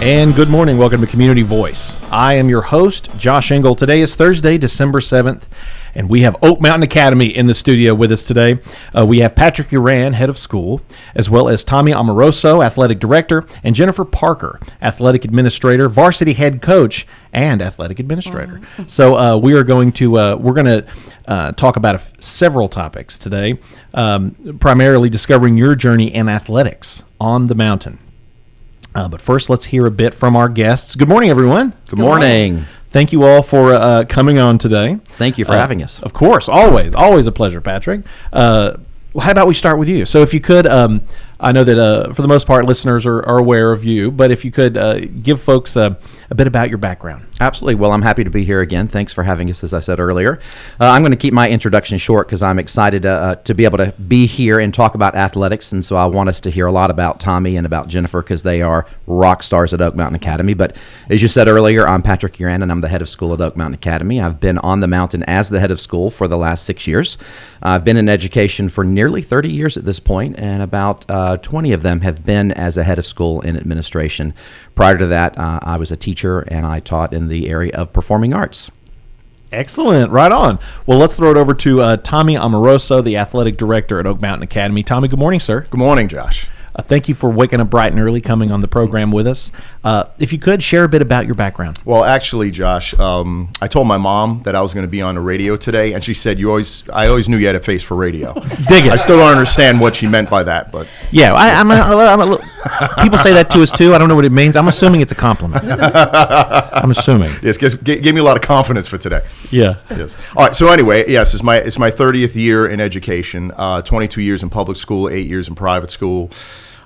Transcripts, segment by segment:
And good morning. Welcome to Community Voice. I am your host, Josh Engel. Today is Thursday, December 7th, and we have Oak Mountain Academy in the studio with us today. We have Patrick Yuran, head of school, as well as Tommy Amoroso, athletic director, and Jennifer Parker, athletic administrator, varsity head coach, and athletic administrator. So we are going to talk about several topics today, primarily discovering your journey in athletics on the mountain. But first, let's hear a bit from our guests. Good morning, everyone. Good morning. Thank you all for coming on today. Thank you for having us. Of course, always a pleasure, Patrick. How about we start with you? So if you could, I know that for the most part, listeners are aware of you, but if you could give folks a bit about your background. Absolutely. Well, I'm happy to be here again. Thanks for having us, as I said earlier. I'm going to keep my introduction short because I'm excited to be able to be here and talk about athletics, and so I want us to hear a lot about Tommy and about Jennifer because they are rock stars at Oak Mountain Academy. But as you said earlier, I'm Patrick Yuran, and I'm the head of school at Oak Mountain Academy. I've been on the mountain as the head of school for the last 6 years. I've been in education for nearly 30 years at this point, and about 20 of them have been as a head of school in administration. Prior to that, I was a teacher, and I taught in the area of performing arts. Excellent. Right on. Well, let's throw it over to Tommy Amoroso, the athletic director at Oak Mountain Academy. Tommy, good morning, sir. Good morning, Josh. Thank you for waking up bright and early, coming on the program with us. If you could, share a bit about your background. Well, actually, Josh, I told my mom that I was going to be on the radio today, and she said, I always knew you had a face for radio. Dig it. I still don't understand what she meant by that, but... Yeah, people say that to us, too. I don't know what it means. I'm assuming it's a compliment. I'm assuming. Yes, gave me a lot of confidence for today. Yeah. Yes. All right, so anyway, yes, it's my 30th year in education, 22 years in public school, 8 years in private school.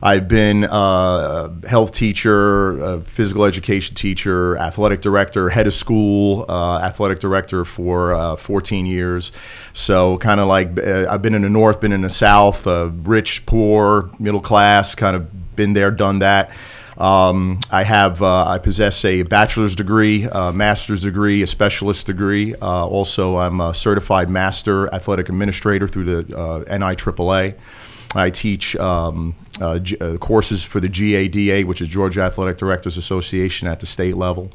I've been a health teacher, a physical education teacher, athletic director, head of school, athletic director for 14 years. So kind of like I've been in the north, been in the south, rich, poor, middle class, kind of been there, done that. I possess a bachelor's degree, a master's degree, a specialist degree. Also, I'm a certified master athletic administrator through the NIAAA. I teach courses for the GADA, which is Georgia Athletic Directors Association at the state level.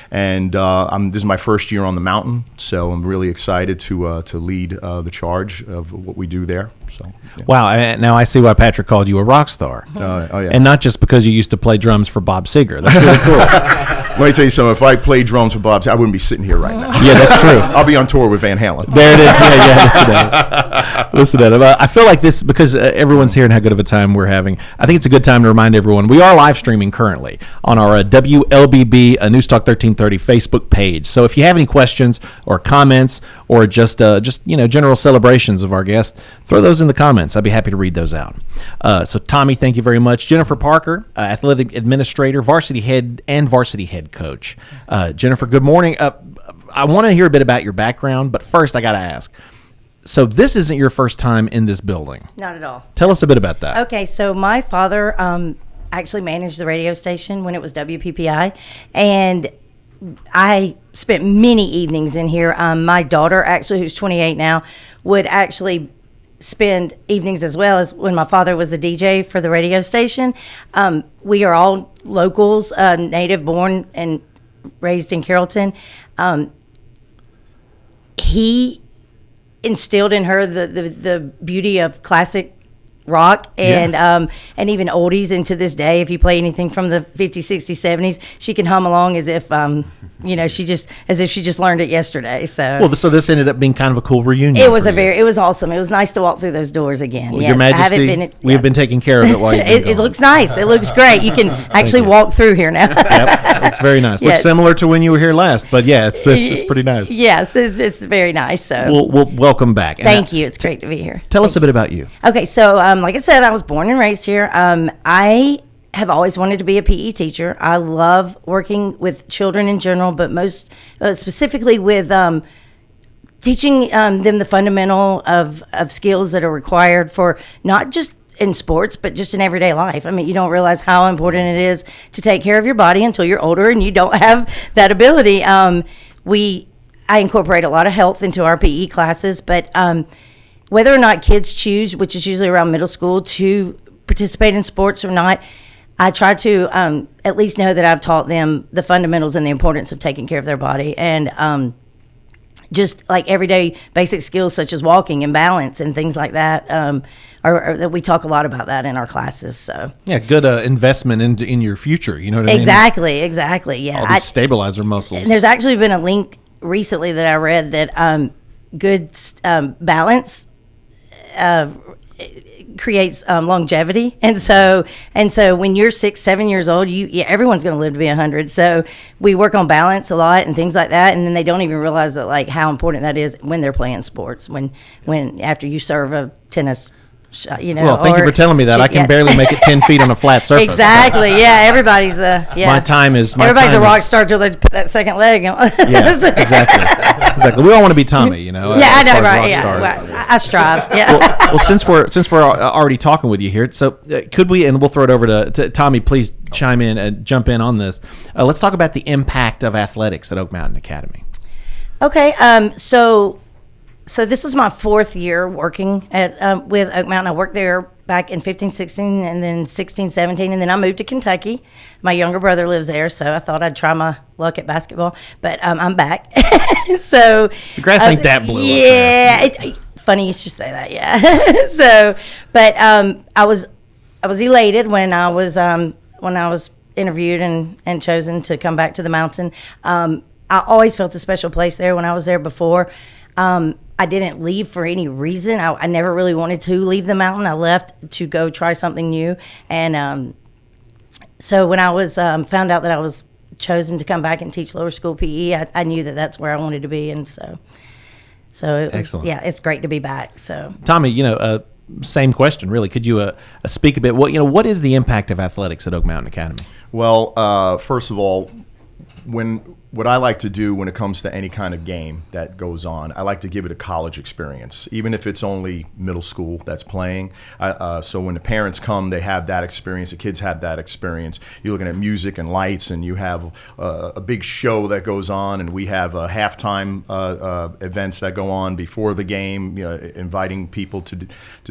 And this is my first year on the mountain, so I'm really excited to lead the charge of what we do there. So, yeah. Wow, now I see why Patrick called you a rock star. Oh, yeah. And not just because you used to play drums for Bob Seger. That's really cool. Let me tell you something. If I played drums for Bob Seger, I wouldn't be sitting here right now. Yeah, that's true. I'll be on tour with Van Halen. There it is. Yeah, listen to that. I feel like this, because everyone's hearing how good of a time we're having, I think it's a good time to remind everyone, we are live streaming currently on our WLBB News Talk 1330 Facebook page. So if you have any questions or comments or just general celebrations of our guest, throw those in the comments. I'd be happy to read those out. So Tommy, thank you very much. Jennifer Parker, athletic administrator, varsity head coach. Jennifer, good morning. I want to hear a bit about your background, but first I got to ask. So this isn't your first time in this building. Not at all. Tell us a bit about that. Okay, so my father actually managed the radio station when it was WPPI, and I spent many evenings in here. My daughter, actually, who's 28 now, would actually spend evenings as well as when my father was the DJ for the radio station. We are all locals, native born and raised in Carrollton. He instilled in her the beauty of classic rock and even oldies, and to this day, if you play anything from the 50s, 60s, 70s, she can hum along as if she just learned it yesterday. So so this ended up being kind of a cool reunion. It was it was awesome. It was nice to walk through those doors again. Well, yes, Your Majesty, we have been taking care of it while you've been it looks nice. It looks great. You can actually walk through here now. Yep, it's very nice. Looks similar to when you were here last, but yeah, it's pretty nice. Yes, it's very nice. So we'll welcome back. Thank you. It's great to be here. Tell us a bit about you. Okay, so like I said, I was born and raised here. I have always wanted to be a PE teacher. I love working with children in general, but most specifically with teaching them the fundamental of skills that are required for not just in sports, but just in everyday life. I mean, you don't realize how important it is to take care of your body until you're older and you don't have that ability. I incorporate a lot of health into our PE classes, but whether or not kids choose, which is usually around middle school, to participate in sports or not, I try to at least know that I've taught them the fundamentals and the importance of taking care of their body, and just like everyday basic skills such as walking and balance and things like that. Or that we talk a lot about that in our classes. So Yeah, good investment in your future. You know what I mean? exactly. Yeah, All these stabilizer muscles. and there's actually been a link recently that I read that good balance creates longevity, and so when you're 6-7 years old, everyone's going to live to be 100. So we work on balance a lot and things like that, and then they don't even realize that, like, how important that is when they're playing sports. When after you serve a tennis shot, Well, thank you for telling me that. I can barely make it 10 feet on a flat surface. Exactly. Yeah, everybody's My time is everybody's a rock star till they put that second leg on. Yeah, exactly. We all want to be Tommy, you know. Yeah, I as know, far as right? rock Yeah, stars. well, I strive. Yeah. Well, since we're already talking with you here, so could we, and we'll throw it over to Tommy, please chime in and jump in on this. Let's talk about the impact of athletics at Oak Mountain Academy. Okay. So this was my 4th year working at with Oak Mountain. I worked there back in 15, 16, and then 16, 17, and then I moved to Kentucky. My younger brother lives there, so I thought I'd try my luck at basketball, but I'm back. So The grass ain't that blue. Yeah, funny you should say that. Yeah. So, but I was elated when I was interviewed and chosen to come back to the mountain. I always felt a special place there when I was there before. I didn't leave for any reason. I never really wanted to leave the mountain. I left to go try something new. And so when I was found out that I was chosen to come back and teach lower school PE, I knew that that's where I wanted to be. And so it was, Excellent. yeah, it's great to be back. So Tommy, same question, really. Could you speak a bit? What is the impact of athletics at Oak Mountain Academy? Well, first of all, what I like to do when it comes to any kind of game that goes on, I like to give it a college experience, even if it's only middle school that's playing. So when the parents come, they have that experience. The kids have that experience. You're looking at music and lights, and you have a big show that goes on, and we have halftime events that go on before the game, inviting people to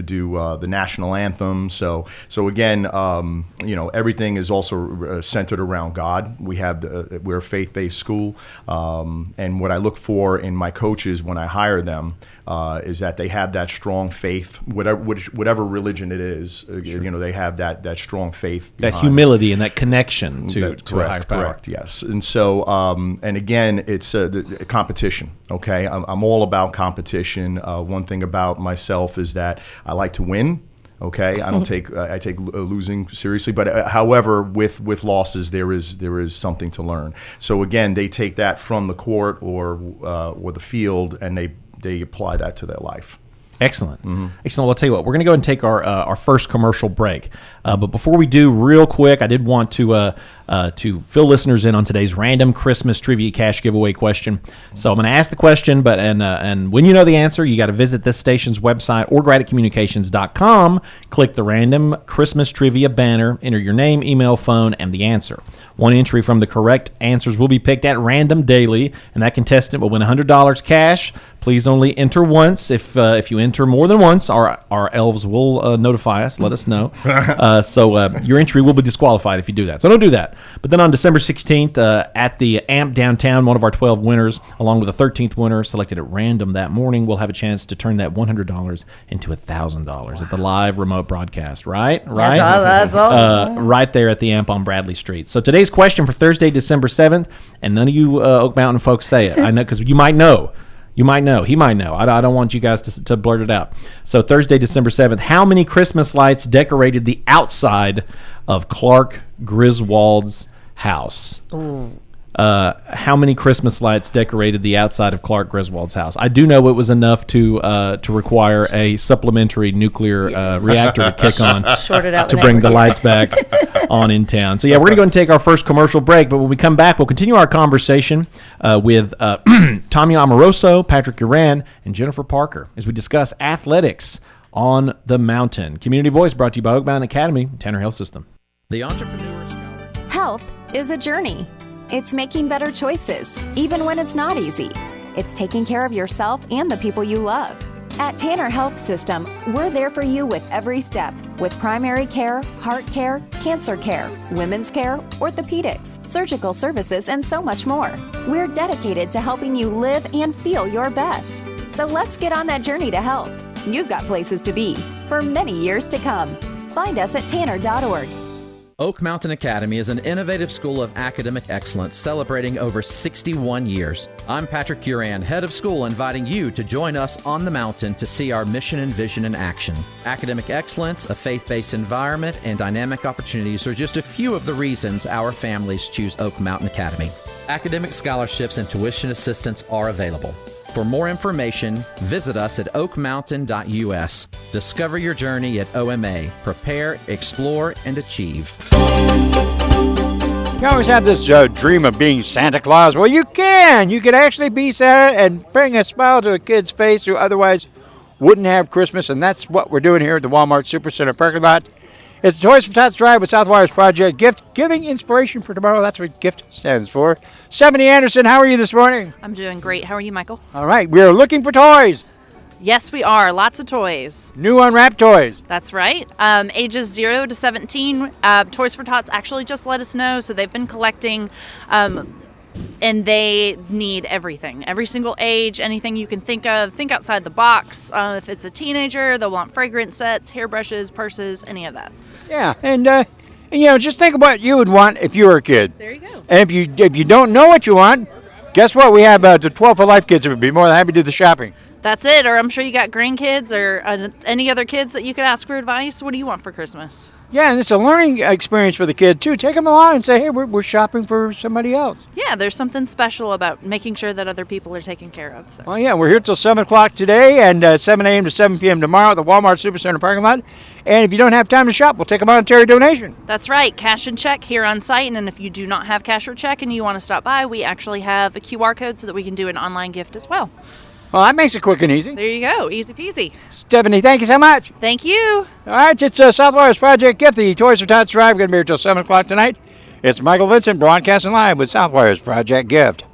do the national anthem. So again, everything is also centered around God. We're a faith-based school. And what I look for in my coaches when I hire them is that they have that strong faith, whatever religion it is. Sure. They have that strong faith, That humility and that connection to a higher power. Correct. Yes. And so, and again, it's the competition. Okay, I'm all about competition. One thing about myself is that I like to win. Okay, I take losing seriously, but however, with losses there is something to learn. So again, they take that from the court or the field, and they apply that to their life. Excellent. Excellent. Well, I'll tell you what, we're going to go and take our first commercial break. But before we do, real quick, I did want to fill listeners in on today's random Christmas trivia cash giveaway question. So I'm going to ask the question, and when you know the answer, you got to visit this station's website or graditcommunications.com, click the random Christmas trivia banner, enter your name, email, phone, and the answer. One entry from the correct answers will be picked at random daily, and that contestant will win $100 cash. Please only enter once. If you enter more than once, our elves will notify us, let us know. So your entry will be disqualified if you do that. So don't do that. But then on December 16th at the AMP downtown, one of our 12 winners, along with the 13th winner selected at random that morning, will have a chance to turn that $100 into $1,000 at the live remote broadcast. Right? that's awesome. Right there at the AMP on Bradley Street. So today's question for Thursday, December 7th, and none of you Oak Mountain folks say it. I know, because you might know. You might know. He might know. I don't want you guys to blurt it out. So Thursday, December 7th, how many Christmas lights decorated the outside of Clark Griswold's house? Ooh. How many Christmas lights decorated the outside of Clark Griswold's house? I do know it was enough to require a supplementary nuclear reactor to kick on to bring the lights back on in town. So yeah, we're going to go and take our first commercial break, but when we come back, we'll continue our conversation with Tommy Amoroso, Patrick Yuran, and Jennifer Parker as we discuss athletics on the mountain. Community Voice brought to you by Oak Mountain Academy, Tanner Health System. The Entrepreneur Scholar. Health is a journey. It's making better choices, even when it's not easy. It's taking care of yourself and the people you love. At Tanner Health System, we're there for you with every step, with primary care, heart care, cancer care, women's care, orthopedics, surgical services, and so much more. We're dedicated to helping you live and feel your best. So let's get on that journey to health. You've got places to be for many years to come. Find us at tanner.org. Oak Mountain Academy is an innovative school of academic excellence celebrating over 61 years. I'm Patrick Yuran, head of school, inviting you to join us on the mountain to see our mission and vision in action. Academic excellence, a faith-based environment, and dynamic opportunities are just a few of the reasons our families choose Oak Mountain Academy. Academic scholarships and tuition assistance are available. For more information, visit us at oakmountain.us. Discover your journey at OMA. Prepare, explore, and achieve. You always have this dream of being Santa Claus. Well, you can. You can actually be Santa and bring a smile to a kid's face who otherwise wouldn't have Christmas, and that's what we're doing here at the Walmart Supercenter parking lot. It's the Toys for Tots Drive with Southwire's Project Gift, giving inspiration for tomorrow. That's what GIFT stands for. Stephanie Anderson, how are you this morning? I'm doing great. How are you, Michael? All right, we are looking for toys. Yes, we are. Lots of toys. New unwrapped toys. That's right. Ages 0 to 17. Toys for Tots actually just let us know, so they've been collecting, and they need everything. Every single age, anything you can think of. Think outside the box. If it's a teenager, they'll want fragrance sets, hairbrushes, purses, any of that. Yeah, and just think of what you would want if you were a kid. There you go. And if you don't know what you want, guess what? We have the 12 for Life kids who would be more than happy to do the shopping. That's it. Or I'm sure you got grandkids or any other kids that you could ask for advice. What do you want for Christmas? Yeah, and it's a learning experience for the kid, too. Take them along and say, hey, we're shopping for somebody else. Yeah, there's something special about making sure that other people are taken care of. So. Well, yeah, we're here till 7 o'clock today and 7 a.m. to 7 p.m. tomorrow at the Walmart Supercenter parking lot. And if you don't have time to shop, we'll take a monetary donation. That's right. Cash and check here on site. And if you do not have cash or check and you want to stop by, we actually have a QR code so that we can do an online gift as well. Well, that makes it quick and easy. There you go. Easy peasy. Stephanie, thank you so much. Thank you. All right, it's Southwire's Project Gift, the Toys for Tots Drive. We're going to be here till 7 o'clock tonight. It's Michael Vincent broadcasting live with Southwire's Project Gift.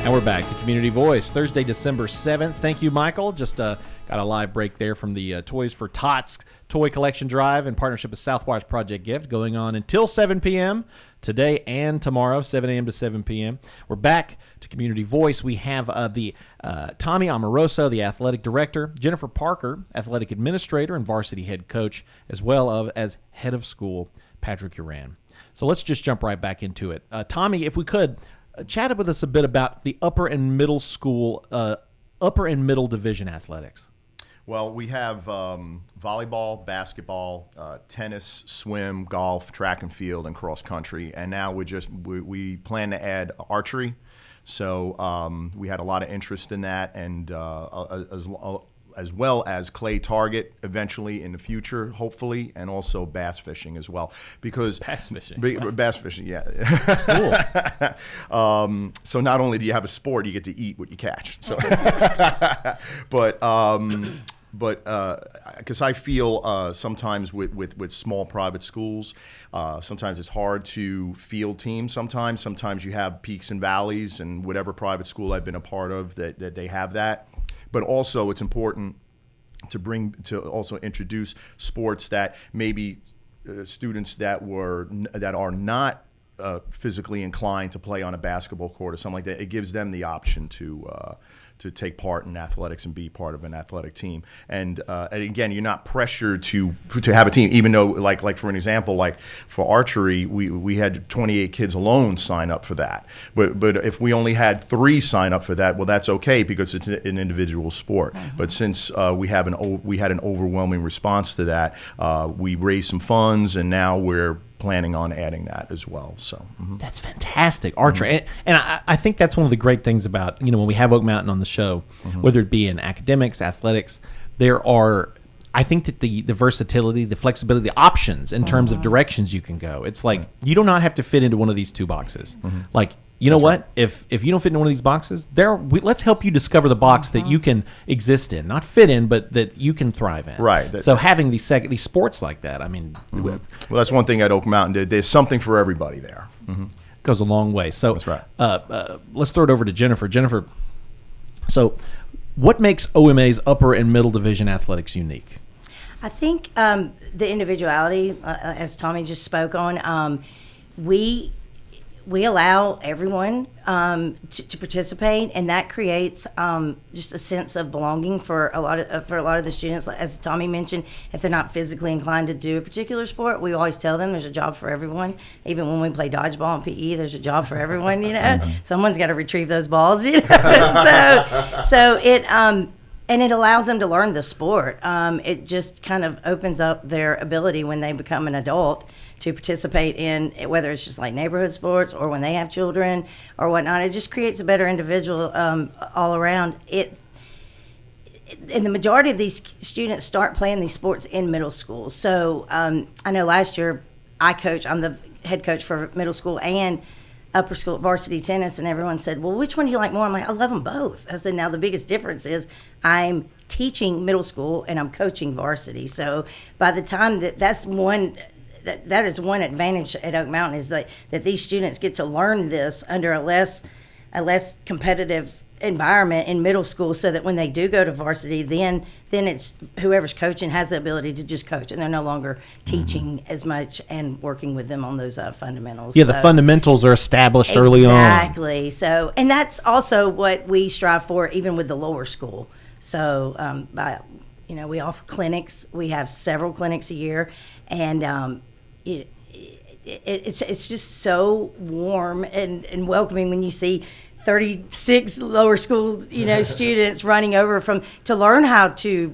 And we're back to Community Voice, Thursday, December 7th. Thank you, Michael. Just got a live break there from the Toys for Tots Toy Collection Drive in partnership with Southwire's Project Gift, going on until 7 p.m. today and tomorrow, 7 a.m. to 7 p.m. We're back to Community Voice. We have the Tommy Amoroso, the athletic director, Jennifer Parker, athletic administrator and varsity head coach, as well as head of school, Patrick Yuran. So let's just jump right back into it. Tommy, if we could, chat with us a bit about the upper and middle school, upper and middle division athletics. Well, we have volleyball, basketball, tennis, swim, golf, track and field, and cross country. And now we plan to add archery. So we had a lot of interest in that, and as well as clay target eventually in the future, hopefully, and also bass fishing as well. Because bass fishing, bass fishing, yeah. Cool. So not only do you have a sport, you get to eat what you catch. So, but because I feel sometimes with small private schools, sometimes it's hard to field teams. Sometimes you have peaks and valleys, and whatever private school I've been a part of, that they have that. But also, it's important to also introduce sports that maybe students that are not physically inclined to play on a basketball court or something like that. It gives them the option to take part in athletics and be part of an athletic team. And again, you're not pressured to have a team, even though, like for an example, like for archery, we had 28 kids alone sign up for that. But if we only had 3 sign up for that, well, that's okay because it's an individual sport. Mm-hmm. But since we had an overwhelming response to that, we raised some funds, and now we're planning on adding that as well. So That's fantastic, archery. And I think that's one of the great things about, when we have Oak Mountain on the show, whether it be in academics, athletics, there are I think that the versatility, the flexibility, the options in terms of directions you can go. It's like you do not have to fit into one of these two boxes. Like, you know what? If you don't fit into one of these boxes, let's help you discover the box that you can exist in, not fit in, but that you can thrive in. Right. So having these sports like that, I mean, Well, that's one thing at Oak Mountain. There's something for everybody there. goes a long way. So That's right. Let's throw it over to Jennifer. Jennifer, so what makes OMA's upper and middle division athletics unique? I think the individuality, as Tommy just spoke on, we allow everyone to participate, and that creates just a sense of belonging for a lot of the students. As Tommy mentioned, if they're not physically inclined to do a particular sport, we always tell them there's a job for everyone. Even when we play dodgeball and PE, there's a job for everyone. Someone's got to retrieve those balls. So it. And it allows them to learn the sport. It just kind of opens up their ability when they become an adult to participate in, whether it's just like neighborhood sports or when they have children or whatnot. It just creates a better individual all around. And the majority of these students start playing these sports in middle school. So I know last year I'm the head coach for middle school and upper school varsity tennis, and everyone said, well, which one do you like more? I'm like, I love them both. I said, now the biggest difference is I'm teaching middle school and I'm coaching varsity. So by the time that is one advantage at Oak Mountain, is that these students get to learn this under a less competitive environment in middle school, so that when they do go to varsity, then it's whoever's coaching has the ability to just coach, and they're no longer teaching as much and working with them on those fundamentals. Yeah, the fundamentals are established early on. Exactly. So, and that's also what we strive for, even with the lower school. So, we offer clinics. We have several clinics a year, and it's just so warm and welcoming when you see 36 lower school, students running over to learn how to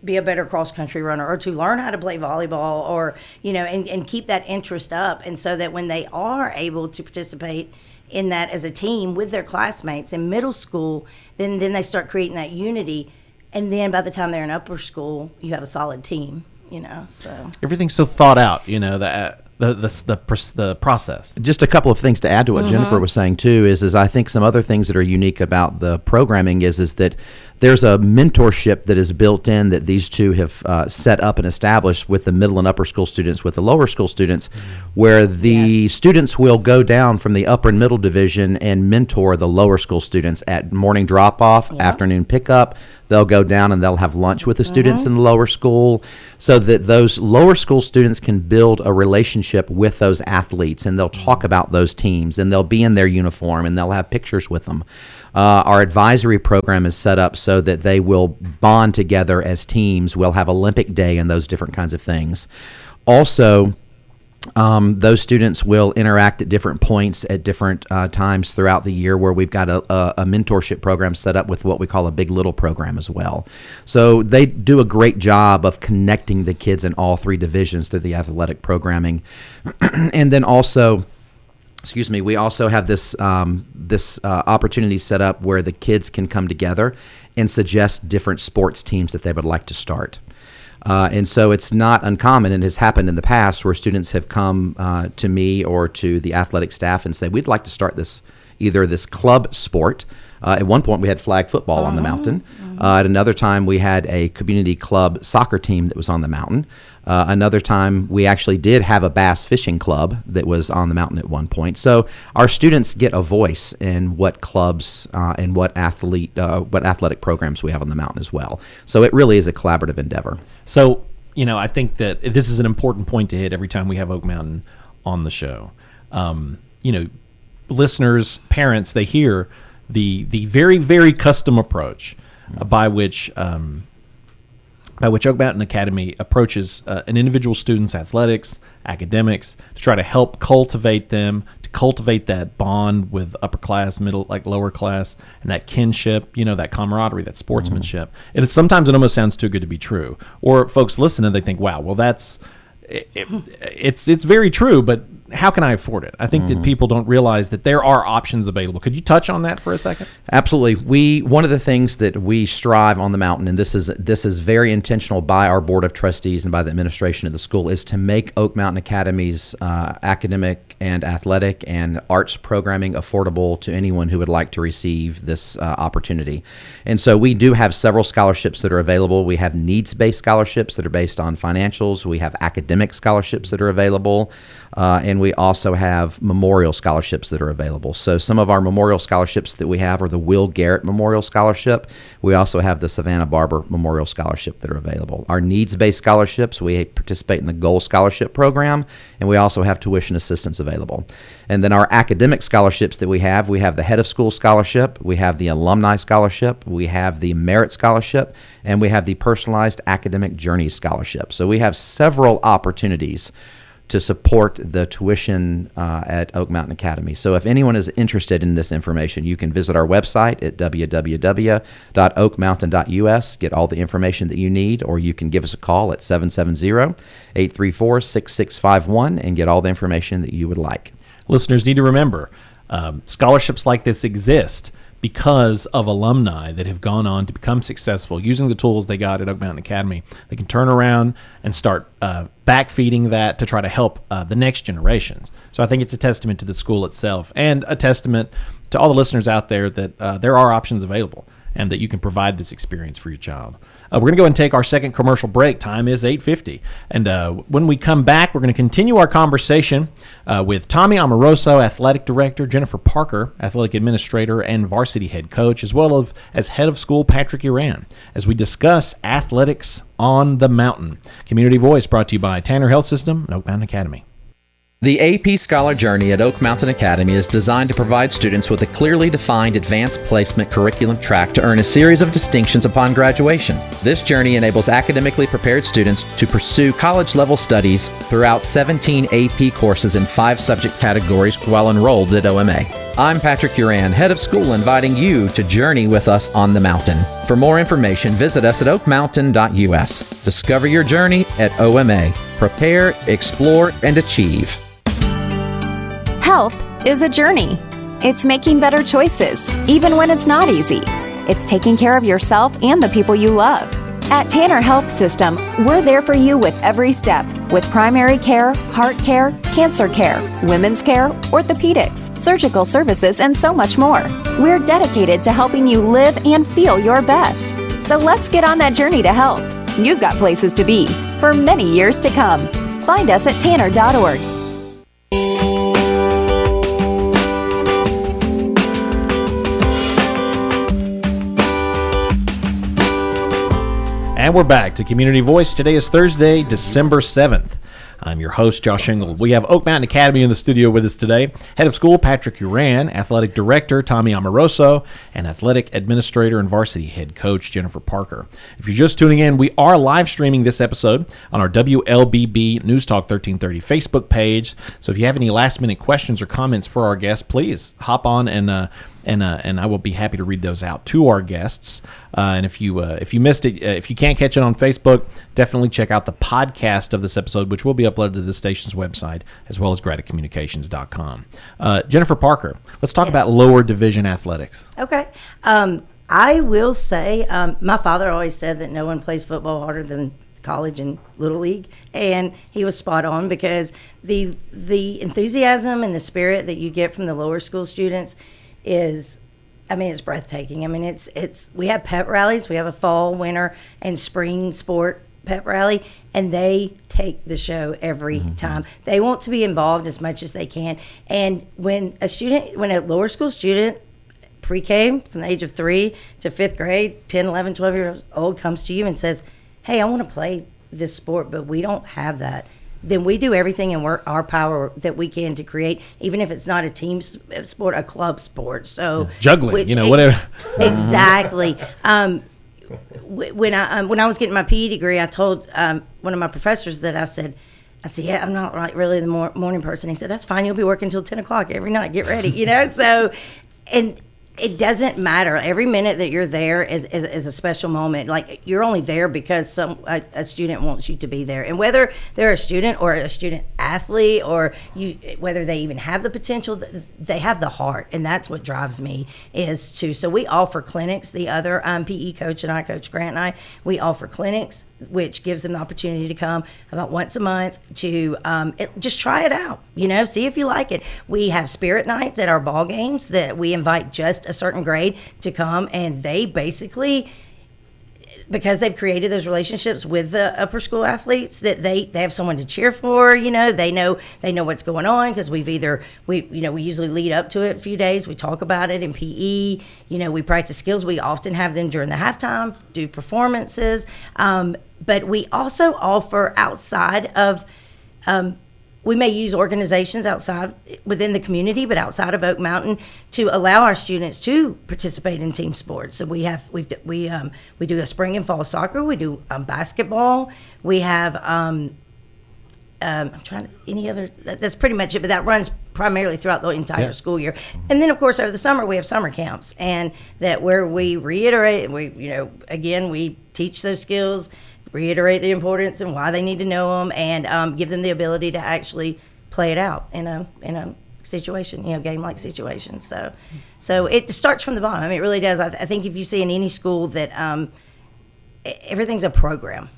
be a better cross country runner, or to learn how to play volleyball, or, and keep that interest up. And so that when they are able to participate in that as a team with their classmates in middle school, then they start creating that unity. And then by the time they're in upper school, you have a solid team, so. Everything's so thought out, the process. Just a couple of things to add to what Jennifer was saying too is I think some other things that are unique about the programming is that there's a mentorship that is built in that these two have set up and established with the middle and upper school students, with the lower school students, where the students will go down from the upper and middle division and mentor the lower school students at morning drop-off, afternoon pickup. They'll go down and they'll have lunch with the students in the lower school, so that those lower school students can build a relationship with those athletes, and they'll talk about those teams, and they'll be in their uniform, and they'll have pictures with them. Our advisory program is set up so that they will bond together as teams. We'll have Olympic Day and those different kinds of things. Also, those students will interact at different points at different times throughout the year, where we've got a mentorship program set up with what we call a Big Little program as well. So they do a great job of connecting the kids in all three divisions through the athletic programming. And then also, we also have this opportunity set up where the kids can come together and suggest different sports teams that they would like to start. And so it's not uncommon, and has happened in the past, where students have come to me or to the athletic staff and say, we'd like to start this club sport. At one point, we had flag football on the mountain. At another time, we had a community club soccer team that was on the mountain. Another time, we actually did have a bass fishing club that was on the mountain at one point. So our students get a voice in what clubs and what athletic programs we have on the mountain as well. So it really is a collaborative endeavor. So, I think that this is an important point to hit every time we have Oak Mountain on the show. Listeners, parents, they hear the very, very custom approach by which Oak Mountain Academy approaches an individual student's athletics, academics, to try to help cultivate them, to cultivate that bond with upper class, middle, lower class, and that kinship, that camaraderie, that sportsmanship. And sometimes it almost sounds too good to be true. Or folks listen and they think, wow, well, it's very true, but how can I afford it? I think that people don't realize that there are options available. Could you touch on that for a second? Absolutely. One of the things that we strive on the mountain, and this is very intentional by our board of trustees and by the administration of the school, is to make Oak Mountain Academy's academic and athletic and arts programming affordable to anyone who would like to receive this opportunity. And so we do have several scholarships that are available. We have needs-based scholarships that are based on financials. We have academic scholarships that are available. And we also have memorial scholarships that are available. So some of our memorial scholarships that we have are the Will Garrett Memorial Scholarship. We also have the Savannah Barber Memorial Scholarship that are available. Our needs-based scholarships, we participate in the Gold Scholarship Program, and we also have tuition assistance available. And then our academic scholarships that we have the Head of School Scholarship, we have the Alumni Scholarship, we have the Merit Scholarship, and we have the Personalized Academic Journeys Scholarship. So we have several opportunities to support the tuition at Oak Mountain Academy. So if anyone is interested in this information, you can visit our website at www.oakmountain.us, get all the information that you need, or you can give us a call at 770-834-6651 and get all the information that you would like. Listeners need to remember, scholarships like this exist because of alumni that have gone on to become successful using the tools they got at Oak Mountain Academy. They can turn around and start backfeeding that to try to help the next generations. So I think it's a testament to the school itself and a testament to all the listeners out there that there are options available and that you can provide this experience for your child. We're going to go and take our second commercial break. Time is 8:50. And when we come back, we're going to continue our conversation with Tommy Amoroso, Athletic Director, Jennifer Parker, Athletic Administrator and Varsity Head Coach, as well as Head of School Patrick Yuran, as we discuss athletics on the mountain. Community Voice brought to you by Tanner Health System and Oak Mountain Academy. The AP Scholar Journey at Oak Mountain Academy is designed to provide students with a clearly defined advanced placement curriculum track to earn a series of distinctions upon graduation. This journey enables academically prepared students to pursue college-level studies throughout 17 AP courses in 5 subject categories while enrolled at OMA. I'm Patrick Yuran, Head of School, inviting you to journey with us on the mountain. For more information, visit us at oakmountain.us. Discover your journey at OMA. Prepare, explore, and achieve. Health is a journey. It's making better choices, even when it's not easy. It's taking care of yourself and the people you love. At Tanner Health System, we're there for you with every step, with primary care, heart care, cancer care, women's care, orthopedics, surgical services, and so much more. We're dedicated to helping you live and feel your best. So let's get on that journey to health. You've got places to be for many years to come. Find us at tanner.org. And we're back to Community Voice. Today is Thursday, December 7th. I'm your host, Josh Engel. We have Oak Mountain Academy in the studio with us today. Head of School, Patrick Yuran, Athletic Director, Tommy Amoroso, and Athletic Administrator and Varsity Head Coach, Jennifer Parker. If you're just tuning in, we are live streaming this episode on our WLBB News Talk 1330 Facebook page. So if you have any last-minute questions or comments for our guests, please hop on and I will be happy to read those out to our guests. And if you missed it, if you can't catch it on Facebook, definitely check out the podcast of this episode, which will be uploaded to the station's website, as well as gradicommunications.com. Jennifer Parker, let's talk about lower division athletics. Okay. I will say my father always said that no one plays football harder than college and little league, and he was spot on, because the enthusiasm and the spirit that you get from the lower school students is, I mean, it's breathtaking. I mean, it's we have pep rallies. We have a fall, winter, and spring sport pep rally, and they take the show every time. They want to be involved as much as they can. And when a lower school student, pre-K, from the age of 3 to 5th grade, 10, 11, 12 years old, comes to you and says, hey, I want to play this sport, but we don't have that, then we do everything in our power that we can to create, even if it's not a team sport, a club sport. So juggling, whatever. Exactly. When I was getting my PE degree, I told one of my professors that I said, yeah, I'm not like really the morning person. He said, that's fine. You'll be working until 10 o'clock every night. Get ready, So, and it doesn't matter. Every minute that you're there is a special moment. Like, you're only there because a student wants you to be there. And whether they're a student or a student athlete, or whether they even have the potential, they have the heart. And that's what drives me so we offer clinics. The other PE coach and I, Coach Grant and I, we offer clinics, which gives them the opportunity to come about once a month to just try it out, see if you like it. We have spirit nights at our ball games that we invite just a certain grade to come, and they basically, because they've created those relationships with the upper school athletes, that they have someone to cheer for. They know what's going on, because we usually lead up to it a few days. We talk about it in PE. We practice skills. We often have them during the halftime, do performances. But we also offer outside of, we may use organizations outside within the community, but outside of Oak Mountain, to allow our students to participate in team sports. So we do a spring and fall soccer. We do basketball. We have that's pretty much it, but that runs primarily throughout the entire school year. And then, of course, over the summer we have summer camps, and where we reiterate, we teach those skills, reiterate the importance and why they need to know them, and give them the ability to actually play it out in a situation, game-like situation. So it starts from the bottom. I mean, it really does. I think if you see in any school that everything's a program.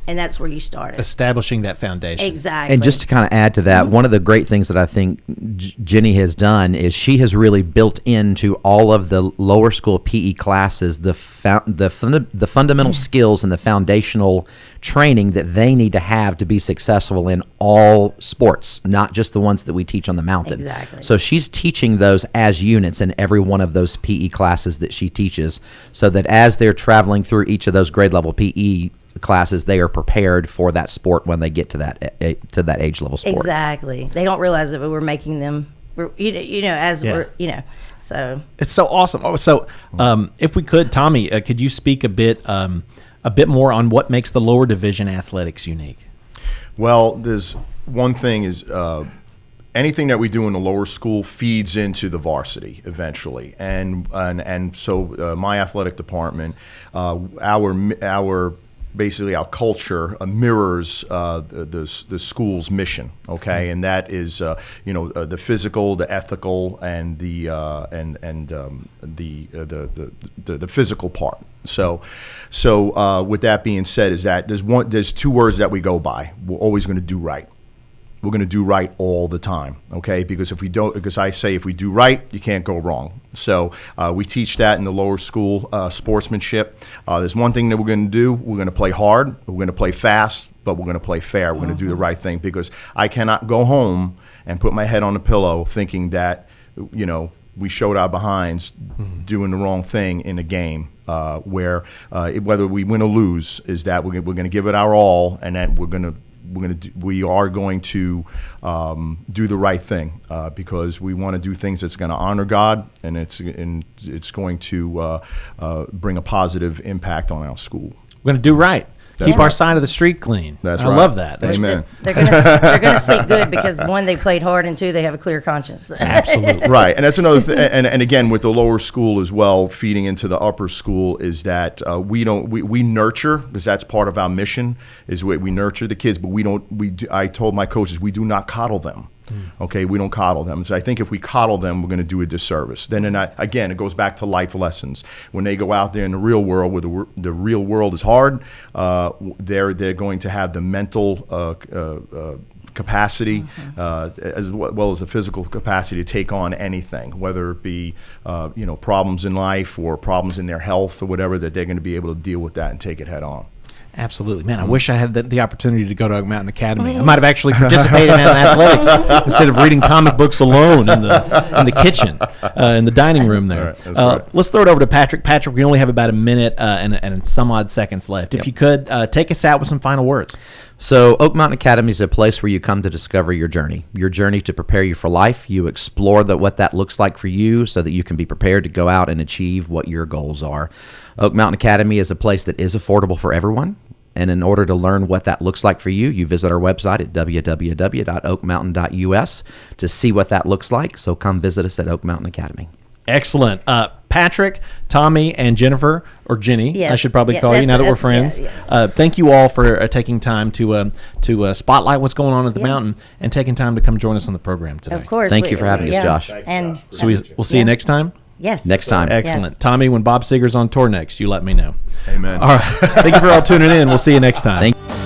And that's where you started. Establishing that foundation. Exactly. And just to kind of add to that, one of the great things that I think Jenny has done is she has really built into all of the lower school PE classes the fundamental skills and the foundational training that they need to have to be successful in all sports, not just the ones that we teach on the mountain. Exactly. So she's teaching those as units in every one of those PE classes that she teaches, so that as they're traveling through each of those grade level PE classes, they are prepared for that sport when they get to that age level sport. Exactly. They don't realize that we're making them, so it's so awesome. If we could, Tommy, could you speak a bit more on what makes the lower division athletics unique? Well, there's one thing is anything that we do in the lower school feeds into the varsity eventually, and so my athletic department, basically our culture mirrors the school's mission, okay, and that is the physical, the ethical, and the physical part. So with that being said, is that there's two words that we go by. We're always going to do right. We're going to do right all the time, okay? Because if we do right, you can't go wrong. So we teach that in the lower school, sportsmanship. There's one thing that we're going to do. We're going to play hard. We're going to play fast, but we're going to play fair. We're going to do the right thing, because I cannot go home and put my head on the pillow thinking that, we showed our behinds doing the wrong thing in a game. Whether we win or lose, is that we're going to give it our all, and then we are going to do the right thing, because we want to do things that's going to honor God, and it's going to bring a positive impact on our school. We're going to do right. Keep our side of the street clean. That's right. I love that. Amen. They're going to sleep good, because one, they played hard, and two, they have a clear conscience. Absolutely. Right, and that's another thing. And again, with the lower school as well, feeding into the upper school, is that we nurture, because that's part of our mission. Is we nurture the kids, but I told my coaches, we do not coddle them. Okay, we don't coddle them. So I think if we coddle them, we're going to do a disservice. Then again, it goes back to life lessons. When they go out there in the real world, where the real world is hard, they're going to have the mental capacity, as well as the physical capacity to take on anything, whether it be problems in life or problems in their health or whatever, that they're going to be able to deal with that and take it head on. Absolutely, man. I wish I had the opportunity to go to Oak Mountain Academy. I might have actually participated in athletics instead of reading comic books alone in the kitchen, in the dining room there. That's right. Let's throw it over to Patrick. Patrick, we only have about a minute and some odd seconds left. If you could take us out with some final words. So Oak Mountain Academy is a place where you come to discover your journey to prepare you for life. You explore what that looks like for you, so that you can be prepared to go out and achieve what your goals are. Oak Mountain Academy is a place that is affordable for everyone. And in order to learn what that looks like for you, you visit our website at www.oakmountain.us to see what that looks like. So come visit us at Oak Mountain Academy. Excellent. Patrick, Tommy, and Jennifer, or Jenny, Yes. I should probably Yeah, call you now that we're that's- friends. yeah. Thank you all for taking time to spotlight what's going on at the mountain and taking time to come join us on the program today. Of course. Thank you for having us, Josh. And So we'll see you next time. yes. Next time. Excellent. Yes. Tommy, when Bob Seger's on tour next, you let me know. Amen. All right. Thank you for all tuning in. We'll see you next time. Thank